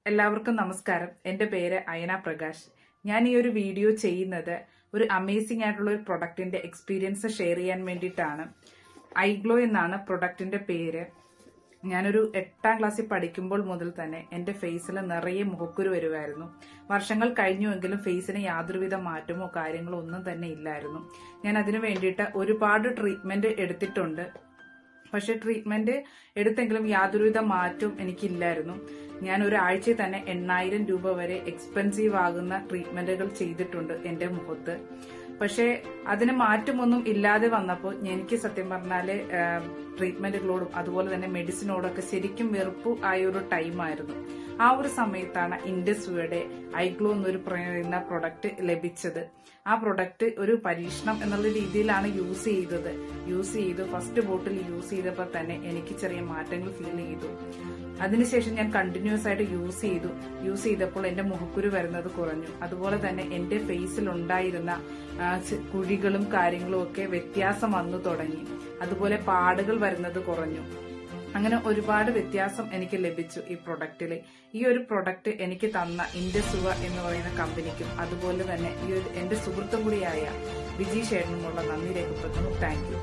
എല്ലാവർക്കും നമസ്കാരം. എൻ്റെ പേര് അയന പ്രകാശ്. ഞാൻ ഈ ഒരു വീഡിയോ ചെയ്യുന്നത് ഒരു അമേസിംഗ് ആയിട്ടുള്ള ഒരു പ്രൊഡക്റ്റിന്റെ എക്സ്പീരിയൻസ് ഷെയർ ചെയ്യാൻ വേണ്ടിയിട്ടാണ്. ഐഗ്ലോ എന്നാണ് പ്രൊഡക്റ്റിന്റെ പേര്. ഞാനൊരു 8ാം ക്ലാസ്സിൽ പഠിക്കുമ്പോൾ മുതൽ തന്നെ എൻ്റെ ഫേസിൽ നിറയെ മുഖക്കുരു വരുമായിരുന്നു. വർഷങ്ങൾ കഴിഞ്ഞുവെങ്കിലും ഫേസിന് യാതൊരുവിധ മാറ്റമോ കാര്യങ്ങളോ ഒന്നും തന്നെ ഇല്ലായിരുന്നു. ഞാൻ അതിനു വേണ്ടിയിട്ട് ഒരുപാട് ട്രീറ്റ്മെന്റ് എടുത്തിട്ടുണ്ട്. പക്ഷെ ട്രീറ്റ്മെന്റ് എടുത്തെങ്കിലും യാതൊരുവിധ മാറ്റവും എനിക്കില്ലായിരുന്നു. ഞാൻ ഒരാഴ്ചയിൽ തന്നെ 8,000 രൂപ വരെ എക്സ്പെൻസീവ് ആകുന്ന ട്രീറ്റ്മെന്റുകൾ ചെയ്തിട്ടുണ്ട് എന്റെ മുഖത്ത്. പക്ഷെ അതിന് മാറ്റമൊന്നും ഇല്ലാതെ വന്നപ്പോൾ എനിക്ക് സത്യം പറഞ്ഞാല് ട്രീറ്റ്മെന്റുകളോടും അതുപോലെ തന്നെ മെഡിസിനോടൊക്കെ ശരിക്കും വെറുപ്പ് ആയ ഒരു ടൈമായിരുന്നു. ആ ഒരു സമയത്താണ് ഇൻഡസ്വിയുടെ ഐഗ്ലോ എന്നൊരു പറയുന്ന പ്രൊഡക്റ്റ് ലഭിച്ചത്. ആ പ്രൊഡക്റ്റ് ഒരു പരീക്ഷണം എന്നുള്ള രീതിയിലാണ് യൂസ് ചെയ്തു. ഫസ്റ്റ് ബോട്ടിൽ യൂസ് ചെയ്തപ്പോൾ തന്നെ എനിക്ക് ചെറിയ മാറ്റങ്ങൾ ഫീൽ ചെയ്തു. അതിനുശേഷം ഞാൻ കണ്ടിന്യൂസ് ആയിട്ട് യൂസ് ചെയ്തപ്പോൾ എന്റെ മുഖക്കുരു വരുന്നത് കുറഞ്ഞു. അതുപോലെ തന്നെ എന്റെ ഫേസിൽ ഉണ്ടായിരുന്ന കുഴികളും കാര്യങ്ങളും ഒക്കെ വ്യത്യാസം വന്നു തുടങ്ങി. അതുപോലെ പാടുകൾ വരുന്നത് കുറഞ്ഞു. അങ്ങനെ ഒരുപാട് വ്യത്യാസം എനിക്ക് ലഭിച്ചു ഈ പ്രൊഡക്റ്റില്. ഈ ഒരു പ്രൊഡക്റ്റ് എനിക്ക് തന്ന ഇൻഡസ്വ എന്ന് പറയുന്ന കമ്പനിക്കും അതുപോലെ തന്നെ ഈ ഒരു എന്റെ സുഹൃത്തും കൂടിയായ വിജി ഷേഡിനുമുള്ള നന്ദി രേഖപ്പെടുത്തുന്നു. Thank you.